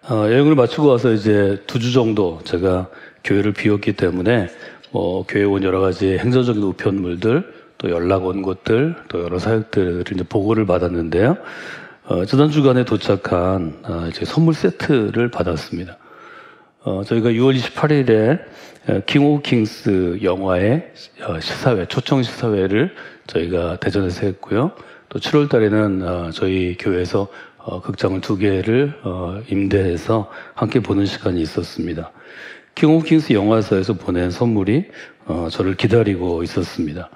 여행을 마치고 와서 이제 2주 정도 제가 교회를 비웠기 때문에 교회에 온 여러 가지 행정적인 우편물들, 또 연락 온 곳들, 또 여러 사역들을 이제 보고를 받았는데요. 지난 주간에 도착한 이제 선물 세트를 받았습니다. 저희가 6월 28일에 킹 오브 킹스 영화의 시사회, 초청 시사회를 저희가 대전에서 했고요. 또 7월 달에는 저희 교회에서 극장을 2개를 임대해서 함께 보는 시간이 있었습니다. 킹 오브 킹스 영화사에서 보낸 선물이 저를 기다리고 있었습니다.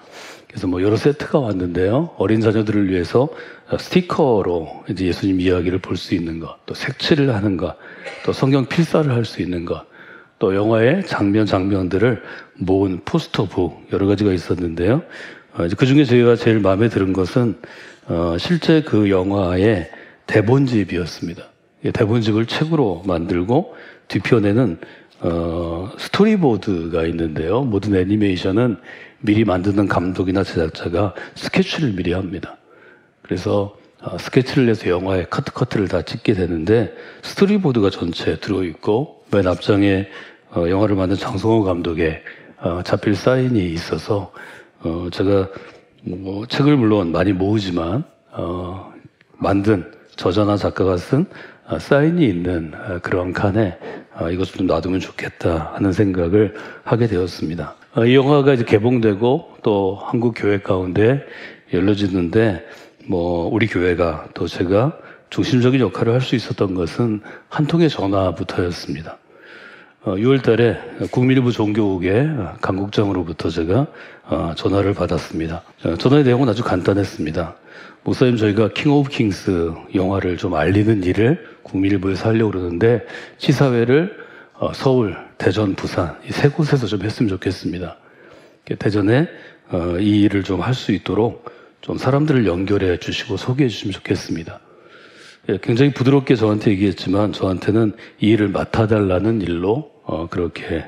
그래서 여러 세트가 왔는데요. 어린 자녀들을 위해서 스티커로 이제 예수님 이야기를 볼 수 있는 것, 또 색칠을 하는 것, 또 성경 필사를 할 수 있는 것, 또 영화의 장면들을 모은 포스터북 여러 가지가 있었는데요. 그 중에 제가 제일 마음에 드는 것은 실제 그 영화의 대본집이었습니다. 대본집을 책으로 만들고 뒤편에는 스토리보드가 있는데요. 모든 애니메이션은 미리 만드는 감독이나 제작자가 스케치를 미리 합니다. 그래서 스케치를 내서 영화에 커트를 다 찍게 되는데 스토리보드가 전체 들어있고 맨 앞장에 영화를 만든 장성호 감독의 자필 사인이 있어서 제가 책을 물론 많이 모으지만 만든 저자나 작가가 쓴 사인이 있는 그런 칸에 이것을 좀 놔두면 좋겠다 하는 생각을 하게 되었습니다. 이 영화가 이제 개봉되고 또 한국 교회 가운데 열려지는데 우리 교회가 또 제가 중심적인 역할을 할 수 있었던 것은 한 통의 전화부터였습니다. 6월 달에 국민일보 종교국의 강국장으로부터 제가 전화를 받았습니다. 전화의 내용은 아주 간단했습니다. 목사님, 저희가 킹 오브 킹스 영화를 좀 알리는 일을 국민일보에서 하려고 그러는데 시사회를 서울, 대전, 부산 이 3곳에서 좀 했으면 좋겠습니다. 대전에 이 일을 좀 할 수 있도록 좀 사람들을 연결해 주시고 소개해 주시면 좋겠습니다. 굉장히 부드럽게 저한테 얘기했지만 저한테는 이 일을 맡아달라는 일로 그렇게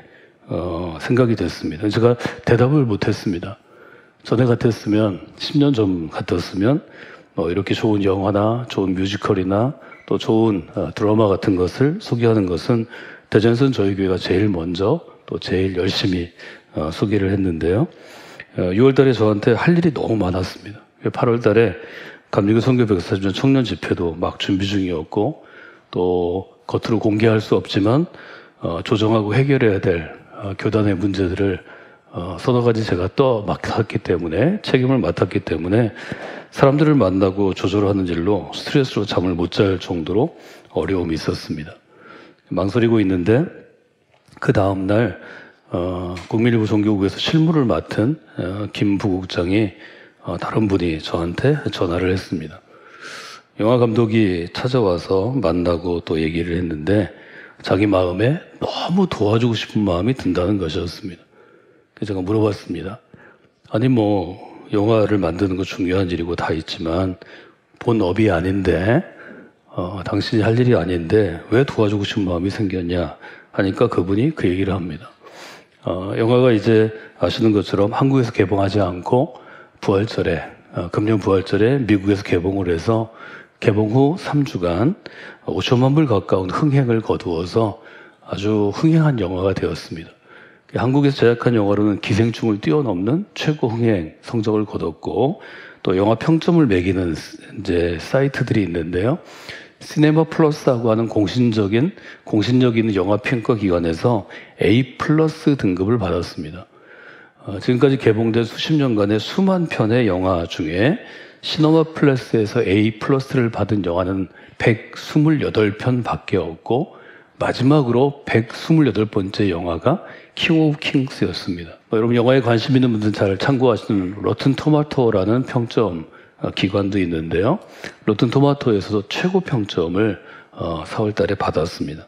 생각이 됐습니다. 제가 대답을 못했습니다. 전에 같았으면 10년 전 같았으면 이렇게 좋은 영화나 좋은 뮤지컬이나 또 좋은 드라마 같은 것을 소개하는 것은 대전에서는 저희 교회가 제일 먼저 또 제일 열심히 소개를 했는데요. 6월 달에 저한테 할 일이 너무 많았습니다. 8월 달에 감리교 선교 140년 청년 집회도 막 준비 중이었고 또 겉으로 공개할 수 없지만 조정하고 해결해야 될 교단의 문제들을 서너 가지 제가 또 맡았기 때문에 책임을 맡았기 때문에 사람들을 만나고 조절하는 일로 스트레스로 잠을 못 잘 정도로 어려움이 있었습니다. 망설이고 있는데 그 다음 날 국민일보 종교국에서 실무를 맡은 김 부국장이 다른 분이 저한테 전화를 했습니다. 영화 감독이 찾아와서 만나고 또 얘기를 했는데 자기 마음에 너무 도와주고 싶은 마음이 든다는 것이었습니다. 그래서 제가 물어봤습니다. 아니 영화를 만드는 거 중요한 일이고 다 있지만 본업이 아닌데 당신이 할 일이 아닌데 왜 도와주고 싶은 마음이 생겼냐 하니까 그분이 그 얘기를 합니다. 영화가 이제 아시는 것처럼 한국에서 개봉하지 않고 부활절에 금년 부활절에 미국에서 개봉을 해서 개봉 후 3주간 5천만 불 가까운 흥행을 거두어서 아주 흥행한 영화가 되었습니다. 한국에서 제작한 영화로는 기생충을 뛰어넘는 최고 흥행 성적을 거뒀고 또 영화 평점을 매기는 이제 사이트들이 있는데요. 시네마 플러스라고 하는 공신력 있는 영화 평가 기관에서 A 플러스 등급을 받았습니다. 지금까지 개봉된 수십 년간의 수만 편의 영화 중에 시네마 플러스에서 A 플러스를 받은 영화는 128편 밖에 없고 마지막으로 128번째 영화가 킹 오브 킹스였습니다. 여러분 영화에 관심 있는 분들은 잘 참고하시는 로튼 토마토라는 평점 기관도 있는데요. 로튼 토마토에서도 최고 평점을 4월 달에 받았습니다.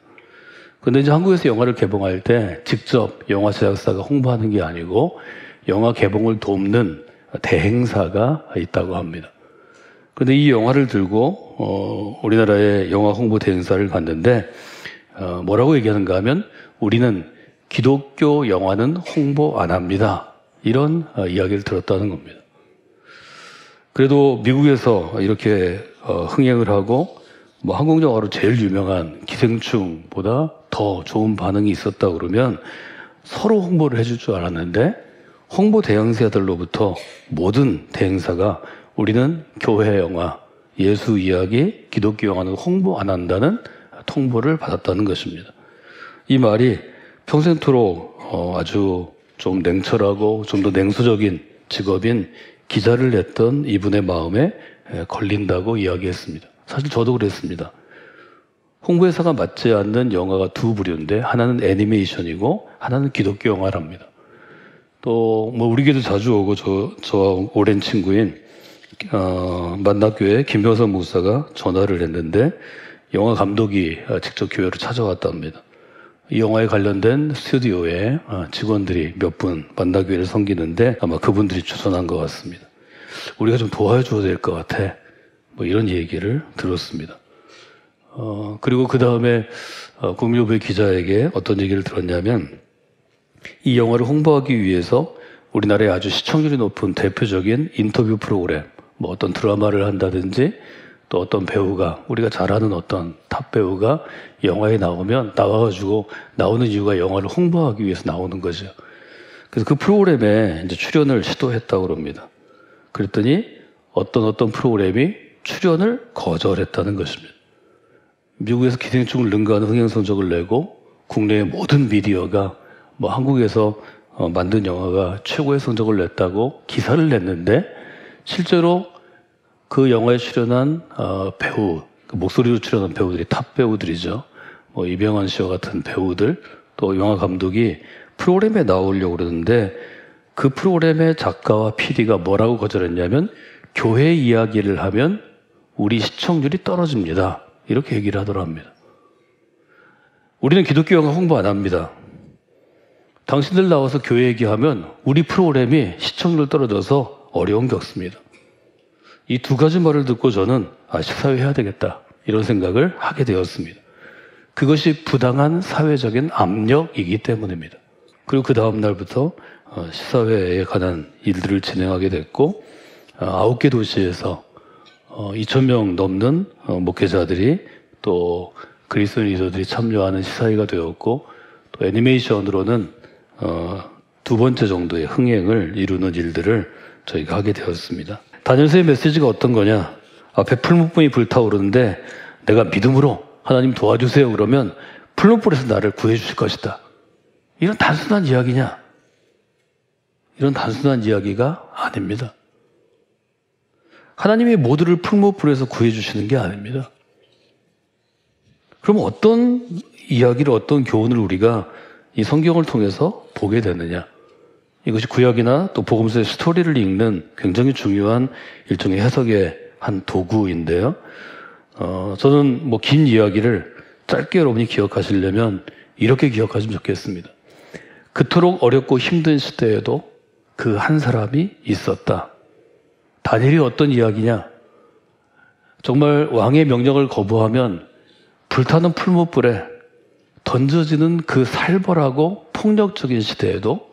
근데 이제 한국에서 영화를 개봉할 때 직접 영화 제작사가 홍보하는 게 아니고 영화 개봉을 돕는 대행사가 있다고 합니다. 그런데 이 영화를 들고 우리나라의 영화 홍보 대행사를 갔는데 뭐라고 얘기하는가 하면 우리는 기독교 영화는 홍보 안 합니다. 이런 이야기를 들었다는 겁니다. 그래도 미국에서 이렇게 흥행을 하고 뭐 한국 영화로 제일 유명한 기생충보다 더 좋은 반응이 있었다 그러면 서로 홍보를 해줄 줄 알았는데 홍보 대행사들로부터 모든 대행사가 우리는 교회 영화, 예수 이야기, 기독교 영화는 홍보 안 한다는 통보를 받았다는 것입니다. 이 말이 평생토록 아주 좀 냉철하고 좀 더 냉소적인 직업인 기자를 냈던 이분의 마음에 걸린다고 이야기했습니다. 사실 저도 그랬습니다. 홍보회사가 맞지 않는 영화가 두 부류인데 하나는 애니메이션이고 하나는 기독교 영화랍니다. 또 뭐 우리 교도 자주 오고 저와 오랜 친구인 만나교회 김병선 목사가 전화를 했는데 영화 감독이 직접 교회로 찾아왔답니다. 이 영화에 관련된 스튜디오에 직원들이 몇 분 만나교회를 섬기는데 아마 그분들이 추천한 것 같습니다. 우리가 좀 도와줘야 될 것 같아. 뭐 이런 얘기를 들었습니다. 그리고 그 다음에 국민일보의 기자에게 어떤 얘기를 들었냐면 이 영화를 홍보하기 위해서 우리나라의 아주 시청률이 높은 대표적인 인터뷰 프로그램, 뭐 어떤 드라마를 한다든지 또 어떤 배우가 우리가 잘 아는 어떤 탑 배우가 영화에 나와가지고 나오는 이유가 영화를 홍보하기 위해서 나오는 거죠. 그래서 그 프로그램에 이제 출연을 시도했다고 합니다. 그랬더니 어떤 프로그램이 출연을 거절했다는 것입니다. 미국에서 기생충을 능가하는 흥행 성적을 내고 국내의 모든 미디어가 뭐 한국에서 만든 영화가 최고의 성적을 냈다고 기사를 냈는데 실제로 그 영화에 출연한 배우, 그 목소리로 출연한 배우들이 탑 배우들이죠. 뭐 이병헌 씨와 같은 배우들, 또 영화 감독이 프로그램에 나오려고 그러는데 그 프로그램의 작가와 PD가 뭐라고 거절했냐면 교회 이야기를 하면 우리 시청률이 떨어집니다. 이렇게 얘기를 하더랍니다. 우리는 기독교 영화 홍보 안 합니다. 당신들 나와서 교회 얘기하면 우리 프로그램이 시청률 떨어져서 어려움 겪습니다. 이 두 가지 말을 듣고 저는 시사회 해야 되겠다 이런 생각을 하게 되었습니다. 그것이 부당한 사회적인 압력이기 때문입니다. 그리고 그 다음 날부터 시사회에 관한 일들을 진행하게 됐고 9개 도시에서 2,000명 넘는 목회자들이 또 그리스도인 리더들이 참여하는 시사회가 되었고 또 애니메이션으로는 두 번째 정도의 흥행을 이루는 일들을 저희가 하게 되었습니다. 다니엘서의 메시지가 어떤 거냐? 앞에 풀무불이 불타오르는데 내가 믿음으로 하나님 도와주세요 그러면 풀무불에서 나를 구해주실 것이다. 이런 단순한 이야기냐? 이런 단순한 이야기가 아닙니다. 하나님이 모두를 풀무불에서 구해주시는 게 아닙니다. 그럼 어떤 이야기를 어떤 교훈을 우리가 이 성경을 통해서 보게 되느냐? 이것이 구약이나 또 복음서의 스토리를 읽는 굉장히 중요한 일종의 해석의 한 도구인데요. 저는 뭐 긴 이야기를 짧게 여러분이 기억하시려면 이렇게 기억하시면 좋겠습니다. 그토록 어렵고 힘든 시대에도 그 한 사람이 있었다. 다니엘이 어떤 이야기냐? 정말 왕의 명령을 거부하면 불타는 풀무불에 던져지는 그 살벌하고 폭력적인 시대에도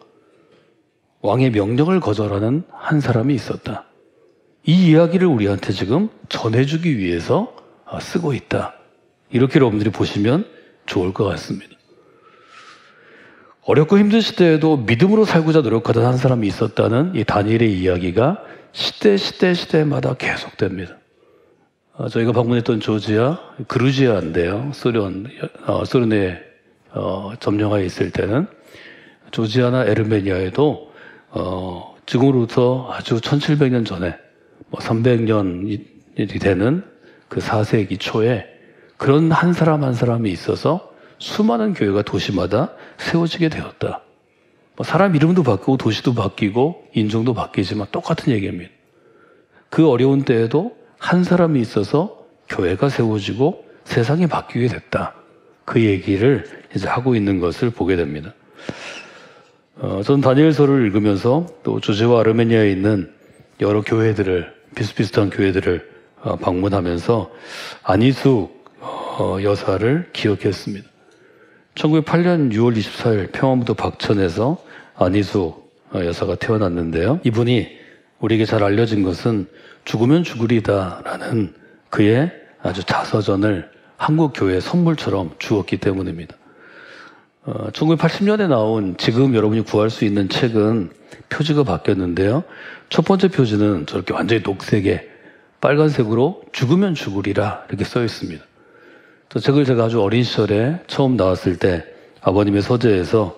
왕의 명령을 거절하는 한 사람이 있었다. 이 이야기를 우리한테 지금 전해주기 위해서 쓰고 있다. 이렇게 여러분들이 보시면 좋을 것 같습니다. 어렵고 힘든 시대에도 믿음으로 살고자 노력하던 한 사람이 있었다는 이 다니엘의 이야기가 시대마다 계속됩니다. 저희가 방문했던 조지아, 그루지아인데요. 소련에 점령하에 있을 때는 조지아나 에르메니아에도 지금으로부터 아주 1700년 전에 300년이 되는 그 4세기 초에 그런 한 사람 한 사람이 있어서 수많은 교회가 도시마다 세워지게 되었다. 사람 이름도 바뀌고 도시도 바뀌고 인종도 바뀌지만 똑같은 얘기입니다. 그 어려운 때에도 한 사람이 있어서 교회가 세워지고 세상이 바뀌게 됐다. 그 얘기를 이제 하고 있는 것을 보게 됩니다. 저는 다니엘서를 읽으면서 또 조지아와 아르메니아에 있는 여러 교회들을 비슷비슷한 교회들을 방문하면서 안희숙 여사를 기억했습니다. 1908년 6월 24일 평안부도 박천에서 안희숙 여사가 태어났는데요. 이분이 우리에게 잘 알려진 것은 죽으면 죽으리다라는 그의 아주 자서전을 한국 교회에 선물처럼 주었기 때문입니다. 1980년에 나온 지금 여러분이 구할 수 있는 책은 표지가 바뀌었는데요. 첫 번째 표지는 저렇게 완전히 녹색에 빨간색으로 죽으면 죽으리라 이렇게 써 있습니다. 저 책을 제가 아주 어린 시절에 처음 나왔을 때 아버님의 서재에서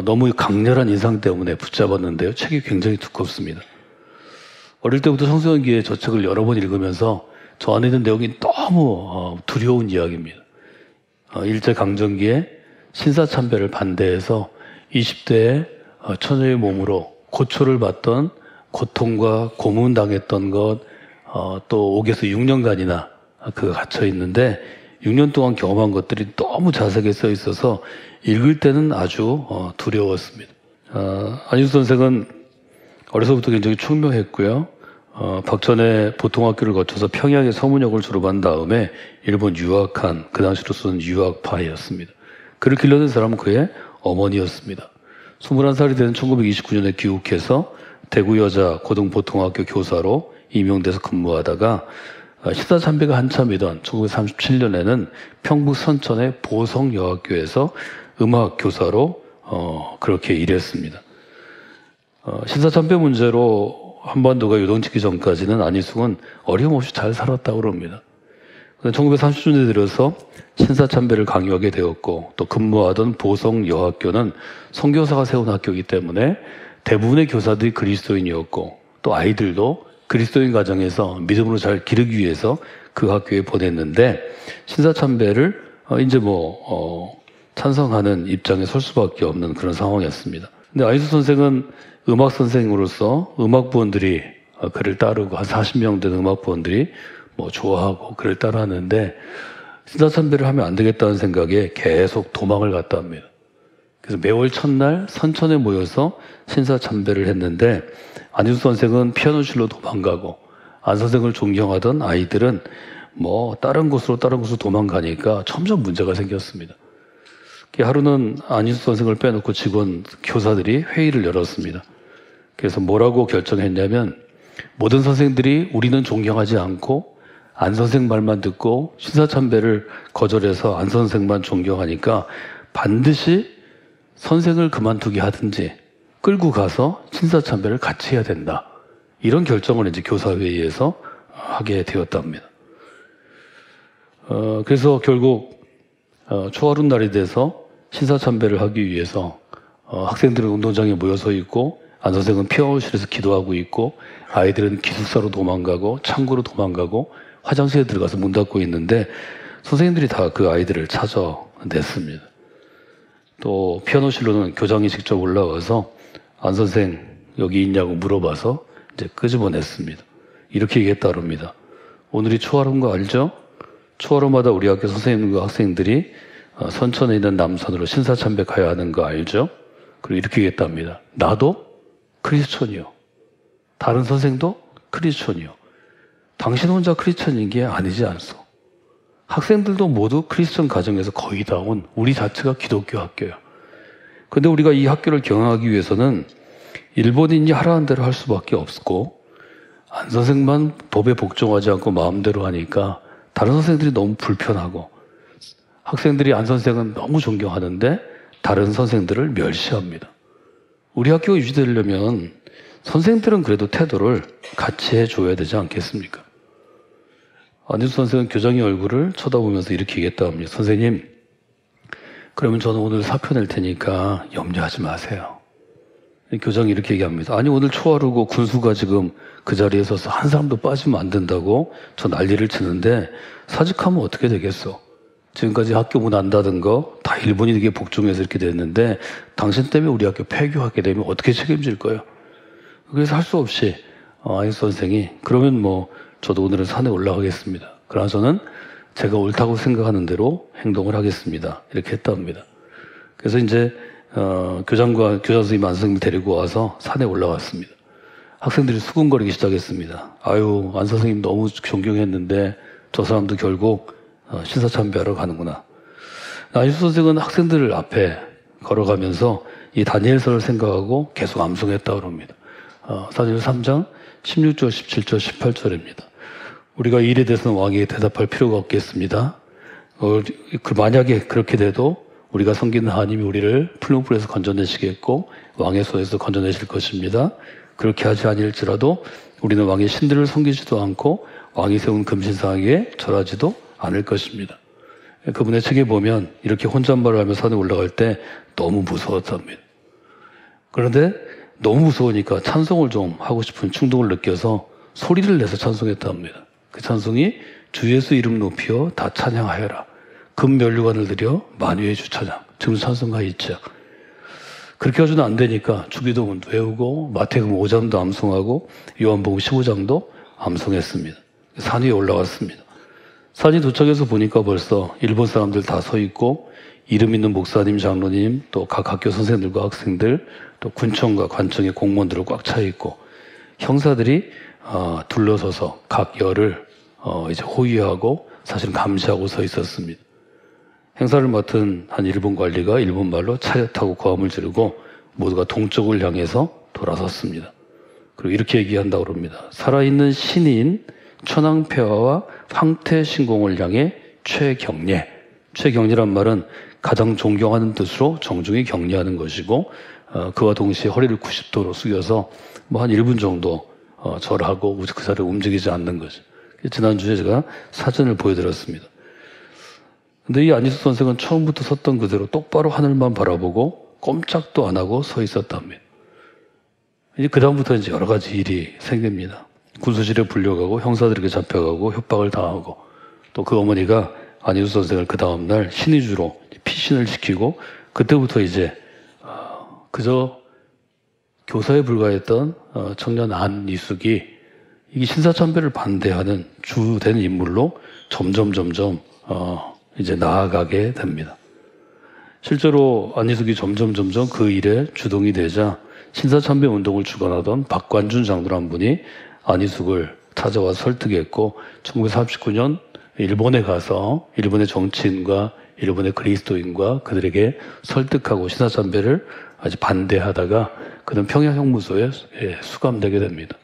너무 강렬한 인상 때문에 붙잡았는데요. 책이 굉장히 두껍습니다. 어릴 때부터 청소년기에 저 책을 여러 번 읽으면서 저 안에 있는 내용이 너무 두려운 이야기입니다. 일제강점기에 신사참배를 반대해서 20대에 처녀의 몸으로 고초를 받던 고통과 고문당했던 것, 또 5에서 6년간이나 갇혀 있는데 6년 동안 경험한 것들이 너무 자세하게 써 있어서 읽을 때는 아주 두려웠습니다. 안희수 선생은 어려서부터 굉장히 총명했고요. 박전의 보통학교를 거쳐서 평양의 서문역을 졸업한 다음에 일본 유학한 그 당시로서는 유학파였습니다. 그를 길러낸 사람은 그의 어머니였습니다. 21살이 된 1929년에 귀국해서 대구여자 고등보통학교 교사로 임용돼서 근무하다가 신사참배가 한참이던 1937년에는 평북 선천의 보성여학교에서 음악교사로 그렇게 일했습니다. 신사참배 문제로 한반도가 요동치기 전까지는 안희숙은 어려움없이 잘 살았다고 합니다. 1930년대 들어서 신사참배를 강요하게 되었고 또 근무하던 보성여학교는 선교사가 세운 학교이기 때문에 대부분의 교사들이 그리스도인이었고 또 아이들도 그리스도인 가정에서 믿음으로 잘 기르기 위해서 그 학교에 보냈는데 신사참배를 이제 찬성하는 입장에 설 수밖에 없는 그런 상황이었습니다. 근데 안희숙 선생은 음악 선생으로서 음악부원들이 그를 따르고 한 40명 되는 음악부원들이 좋아하고 그를 따라하는데 신사참배를 하면 안 되겠다는 생각에 계속 도망을 갔다 합니다. 그래서 매월 첫날 선천에 모여서 신사참배를 했는데 안희숙 선생은 피아노실로 도망가고 안 선생을 존경하던 아이들은 다른 곳으로 도망가니까 점점 문제가 생겼습니다. 하루는 안희숙 선생을 빼놓고 직원 교사들이 회의를 열었습니다. 그래서 뭐라고 결정했냐면 모든 선생들이 우리는 존경하지 않고 안 선생 말만 듣고 신사참배를 거절해서 안 선생만 존경하니까 반드시 선생을 그만두게 하든지 끌고 가서 신사참배를 같이 해야 된다. 이런 결정을 이제 교사회의에서 하게 되었답니다. 그래서 결국 초하룻 날이 돼서 신사참배를 하기 위해서 학생들은 운동장에 모여서 있고 안 선생은 피아노실에서 기도하고 있고 아이들은 기숙사로 도망가고 창고로 도망가고 화장실에 들어가서 문 닫고 있는데 선생님들이 다 그 아이들을 찾아냈습니다. 또 피아노실로는 교장이 직접 올라와서 안 선생 여기 있냐고 물어봐서 이제 끄집어냈습니다. 이렇게 얘기했다 합니다. 오늘이 초하루인 거 알죠? 초하루마다 우리 학교 선생님과 학생들이 선천에 있는 남산으로 신사참배 가야 하는 거 알죠? 그리고 이렇게 얘기했답니다. 나도 크리스천이요. 다른 선생도 크리스천이요. 당신 혼자 크리스천인 게 아니지 않소. 학생들도 모두 크리스천 가정에서 거의 다 온 우리 자체가 기독교 학교예요. 근데 우리가 이 학교를 경영하기 위해서는 일본인이 하라는 대로 할 수밖에 없고 안 선생만 법에 복종하지 않고 마음대로 하니까 다른 선생들이 너무 불편하고 학생들이 안 선생은 너무 존경하는데 다른 선생들을 멸시합니다. 우리 학교가 유지되려면 선생들은 그래도 태도를 같이 해줘야 되지 않겠습니까? 안희숙 선생은 교장의 얼굴을 쳐다보면서 이렇게 얘기했다 합니다. 선생님, 그러면 저는 오늘 사표 낼 테니까 염려하지 마세요. 교장이 이렇게 얘기합니다. 아니 오늘 초하루고 군수가 지금 그 자리에 서서 한 사람도 빠지면 안 된다고 저 난리를 치는데 사직하면 어떻게 되겠어? 지금까지 학교 문 안 닫은 거 다 일본인에게 복종해서 이렇게 됐는데 당신 때문에 우리 학교 폐교하게 되면 어떻게 책임질 거예요? 그래서 할 수 없이 안희숙 선생이 그러면 저도 오늘은 산에 올라가겠습니다. 그러나 저는 제가 옳다고 생각하는 대로 행동을 하겠습니다. 이렇게 했답니다. 그래서 이제 교장과 교장 선생님, 안 선생님을 데리고 와서 산에 올라갔습니다. 학생들이 수군거리기 시작했습니다. 아유, 안 선생님 너무 존경했는데 저 사람도 결국 신사참배하러 가는구나. 안희숙 선생은 학생들 앞에 걸어가면서 이 다니엘서를 생각하고 계속 암송했다고 합니다. 다니엘 3장 16절, 17절, 18절입니다. 우리가 이 일에 대해서는 왕에게 대답할 필요가 없겠습니다. 만약에 그렇게 돼도 우리가 섬기는 하나님이 우리를 풀무 불에서 건져내시겠고 왕의 손에서 건져내실 것입니다. 그렇게 하지 아니할지라도 우리는 왕의 신들을 섬기지도 않고 왕이 세운 금신상에게 절하지도 않을 것입니다. 그분의 책에 보면 이렇게 혼잣말을 하며 산에 올라갈 때 너무 무서웠답니다. 그런데 너무 무서우니까 찬송을 좀 하고 싶은 충동을 느껴서 소리를 내서 찬송했답니다. 그 찬송이 주 예수 이름 높이어 다 찬양하여라. 금면류관을 드려 만유의 주 찬양. 지금 찬송가 있죠. 그렇게 해서는 안 되니까 주기도문도 외우고 마태복음 5장도 암송하고 요한복음 15장도 암송했습니다. 산 위에 올라갔습니다. 산이 도착해서 보니까 벌써 일본 사람들 다 서 있고 이름 있는 목사님, 장로님, 또 각 학교 선생님들과 학생들, 또 군청과 관청의 공무원들로 꽉 차 있고 형사들이 둘러서서 각 열을 이제 호위하고 사실은 감시하고 서 있었습니다. 행사를 맡은 한 일본 관리가 일본말로 차에 타고 고함을 지르고 모두가 동쪽을 향해서 돌아섰습니다. 그리고 이렇게 얘기한다고 합니다. 살아있는 신인 천황폐하와 황태신공을 향해 최경례. 최경례란 말은 가장 존경하는 뜻으로 정중히 격려하는 것이고 그와 동시에 허리를 90도로 숙여서 한 1분 정도 절하고 그 자리를 움직이지 않는 거죠. 지난주에 제가 사진을 보여드렸습니다. 근데 이 안희숙 선생은 처음부터 섰던 그대로 똑바로 하늘만 바라보고 꼼짝도 안 하고 서 있었답니다. 이제 그다음부터 이제 여러 가지 일이 생깁니다. 군수실에 불려가고 형사들에게 잡혀가고 협박을 당하고 또 그 어머니가 안희숙 선생을 그 다음날 신의주로 피신을 시키고 그때부터 이제 그저 교사에 불과했던 청년 안희숙이 이 신사참배를 반대하는 주된 인물로 점점 이제 나아가게 됩니다. 실제로 안희숙이 점점 그 일에 주동이 되자 신사참배 운동을 주관하던 박관준 장로란 한 분이 안희숙을 찾아와 설득했고 1939년 일본에 가서 일본의 정치인과 일본의 그리스도인과 그들에게 설득하고 신사참배를 아주 반대하다가 그는 평양형무소에 수감되게 됩니다.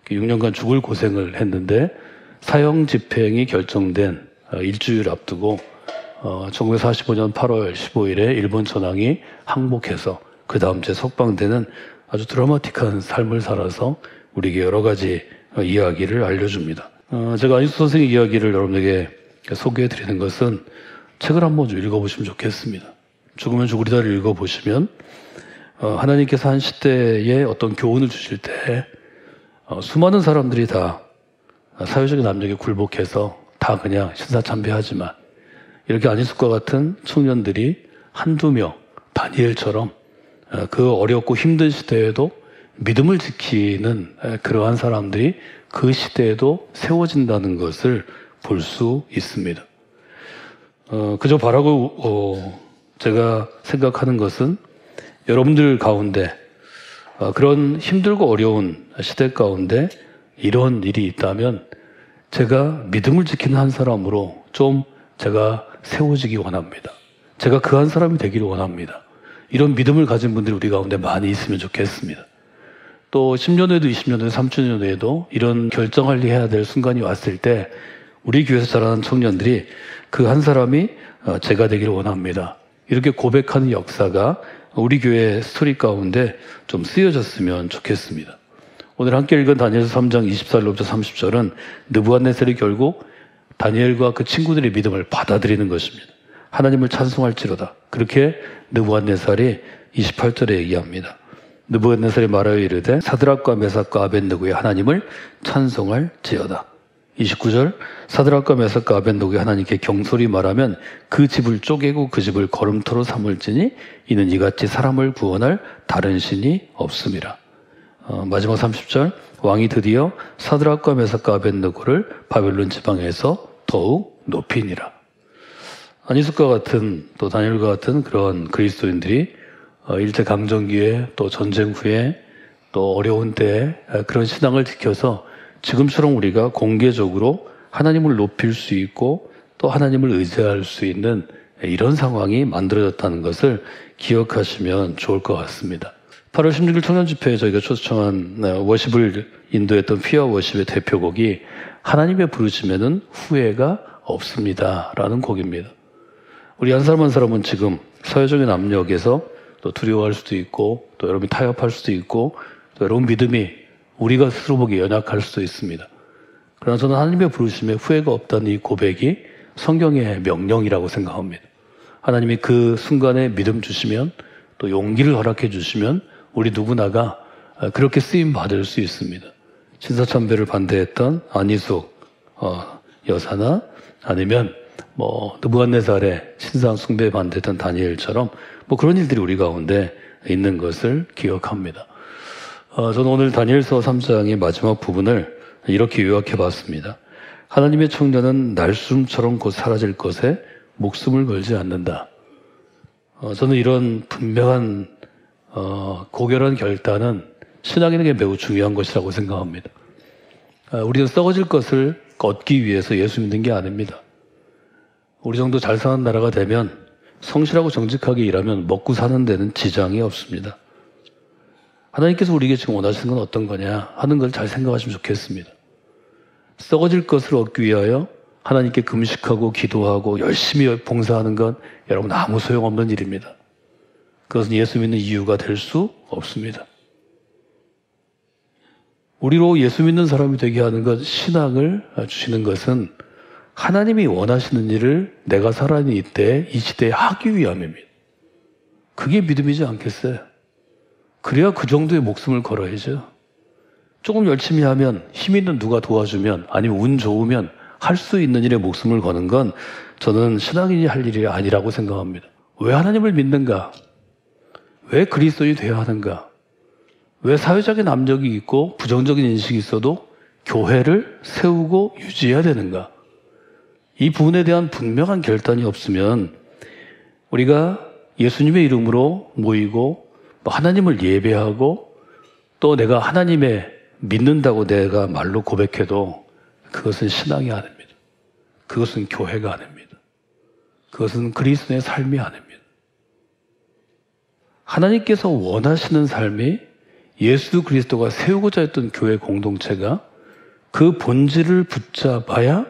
6년간 죽을 고생을 했는데 사형 집행이 결정된 일주일 앞두고 1945년 8월 15일에 일본 천황이 항복해서 그 다음 주에 석방되는 아주 드라마틱한 삶을 살아서 우리에게 여러 가지 이야기를 알려줍니다. 제가 안희숙 선생의 이야기를 여러분에게 소개해드리는 것은 책을 한번 좀 읽어보시면 좋겠습니다. 죽으면 죽으리다를 읽어보시면 하나님께서 한 시대에 어떤 교훈을 주실 때 수많은 사람들이 다 사회적인 압력에 굴복해서 다 그냥 신사참배하지만 이렇게 안희숙과 같은 청년들이 한두 명, 다니엘처럼 그 어렵고 힘든 시대에도 믿음을 지키는 그러한 사람들이 그 시대에도 세워진다는 것을 볼 수 있습니다. 그저 바라고 제가 생각하는 것은 여러분들 가운데 그런 힘들고 어려운 시대 가운데 이런 일이 있다면 제가 믿음을 지키는 한 사람으로 좀 제가 세워지기 원합니다. 제가 그 한 사람이 되기를 원합니다. 이런 믿음을 가진 분들이 우리 가운데 많이 있으면 좋겠습니다. 또 10년 후에도 20년 후에도 30년 후에도 이런 결정을 해야 될 순간이 왔을 때 우리 교회에서 자라는 청년들이 그 한 사람이 제가 되기를 원합니다. 이렇게 고백하는 역사가 우리 교회 스토리 가운데 좀 쓰여졌으면 좋겠습니다. 오늘 함께 읽은 다니엘서 3장 24절부터 30절은 느부갓네살이 결국 다니엘과 그 친구들의 믿음을 받아들이는 것입니다. 하나님을 찬송할지로다. 그렇게 느부갓네살이 28절에 얘기합니다. 느부갓네살이 말하여 이르되 사드락과 메삭과 아벳느고의 하나님을 찬송할지어다. 29절 사드락과 메삭과 아벳느고의 하나님께 경솔히 말하면 그 집을 쪼개고 그 집을 거름토로 삼을지니 이는 이같이 사람을 구원할 다른 신이 없음이라. 마지막 30절 왕이 드디어 사드락과 메삭과 아벳느고를 바벨론 지방에서 더욱 높이니라. 안희숙과 같은 또 다니엘과 같은 그런 그리스도인들이 일제강점기에 또 전쟁 후에 또 어려운 때에 그런 신앙을 지켜서 지금처럼 우리가 공개적으로 하나님을 높일 수 있고 또 하나님을 의지할 수 있는 이런 상황이 만들어졌다는 것을 기억하시면 좋을 것 같습니다. 8월 16일 청년집회에 저희가 초청한 워십을 인도했던 피어 워십의 대표곡이 하나님의 부르심에는 후회가 없습니다 라는 곡입니다. 우리 한 사람 한 사람은 지금 사회적인 압력에서 또 두려워할 수도 있고 또 여러분이 타협할 수도 있고 또 여러분 믿음이 우리가 스스로 보기 연약할 수도 있습니다. 그러나 저는 하나님의 부르심에 후회가 없다는 이 고백이 성경의 명령이라고 생각합니다. 하나님이 그 순간에 믿음 주시면 또 용기를 허락해 주시면 우리 누구나가 그렇게 쓰임 받을 수 있습니다. 신사참배를 반대했던 안희숙 여사나 아니면 느부갓네살의 신상 숭배에 반대했던 다니엘처럼 그런 일들이 우리 가운데 있는 것을 기억합니다. 저는 오늘 다니엘서 3장의 마지막 부분을 이렇게 요약해 봤습니다. 하나님의 청년은 날숨처럼 곧 사라질 것에 목숨을 걸지 않는다. 저는 이런 분명한 고결한 결단은 신앙인에게 매우 중요한 것이라고 생각합니다. 우리는 썩어질 것을 얻기 위해서 예수 믿는 게 아닙니다. 우리 정도 잘 사는 나라가 되면 성실하고 정직하게 일하면 먹고 사는 데는 지장이 없습니다. 하나님께서 우리에게 지금 원하시는 건 어떤 거냐 하는 걸 잘 생각하시면 좋겠습니다. 썩어질 것을 얻기 위하여 하나님께 금식하고 기도하고 열심히 봉사하는 건 여러분 아무 소용없는 일입니다. 그것은 예수 믿는 이유가 될 수 없습니다. 우리로 예수 믿는 사람이 되게 하는 것, 신앙을 주시는 것은 하나님이 원하시는 일을 내가 살아있는 이때, 이 시대에 하기 위함입니다. 그게 믿음이지 않겠어요? 그래야 그 정도의 목숨을 걸어야죠. 조금 열심히 하면, 힘 있는 누가 도와주면, 아니면 운 좋으면 할 수 있는 일에 목숨을 거는 건 저는 신앙인이 할 일이 아니라고 생각합니다. 왜 하나님을 믿는가? 왜 그리스도인이 되어야 하는가? 왜 사회적인 압력이 있고 부정적인 인식이 있어도 교회를 세우고 유지해야 되는가? 이 부분에 대한 분명한 결단이 없으면 우리가 예수님의 이름으로 모이고 하나님을 예배하고 또 내가 하나님의 믿는다고 내가 말로 고백해도 그것은 신앙이 아닙니다. 그것은 교회가 아닙니다. 그것은 그리스도의 삶이 아닙니다. 하나님께서 원하시는 삶이 예수 그리스도가 세우고자 했던 교회 공동체가 그 본질을 붙잡아야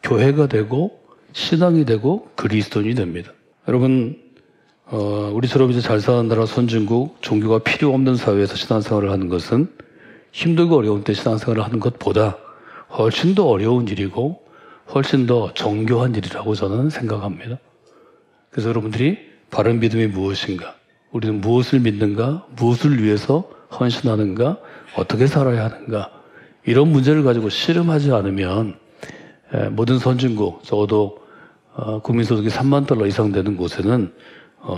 교회가 되고 신앙이 되고 그리스도인이 됩니다. 여러분 우리처럼 이제 잘 사는 나라 선진국, 종교가 필요 없는 사회에서 신앙생활을 하는 것은 힘들고 어려운 때 신앙생활을 하는 것보다 훨씬 더 어려운 일이고 훨씬 더 정교한 일이라고 저는 생각합니다. 그래서 여러분들이 바른 믿음이 무엇인가? 우리는 무엇을 믿는가? 무엇을 위해서 헌신하는가? 어떻게 살아야 하는가? 이런 문제를 가지고 씨름하지 않으면 모든 선진국, 적어도 국민소득이 3만 달러 이상 되는 곳에는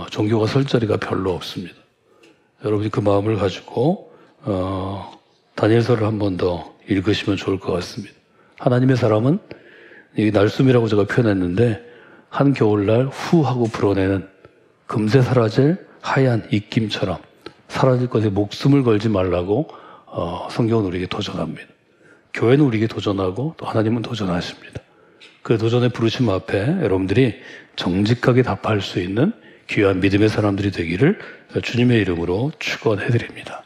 종교가 설 자리가 별로 없습니다. 여러분이 그 마음을 가지고 다니엘서를 한 번 더 읽으시면 좋을 것 같습니다. 하나님의 사람은 이 날숨이라고 제가 표현했는데 한 겨울날 후 하고 불어내는 금세 사라질 하얀 입김처럼 사라질 것에 목숨을 걸지 말라고 성경은 우리에게 도전합니다. 교회는 우리에게 도전하고 또 하나님은 도전하십니다. 그 도전의 부르심 앞에 여러분들이 정직하게 답할 수 있는 귀한 믿음의 사람들이 되기를 주님의 이름으로 축원해드립니다.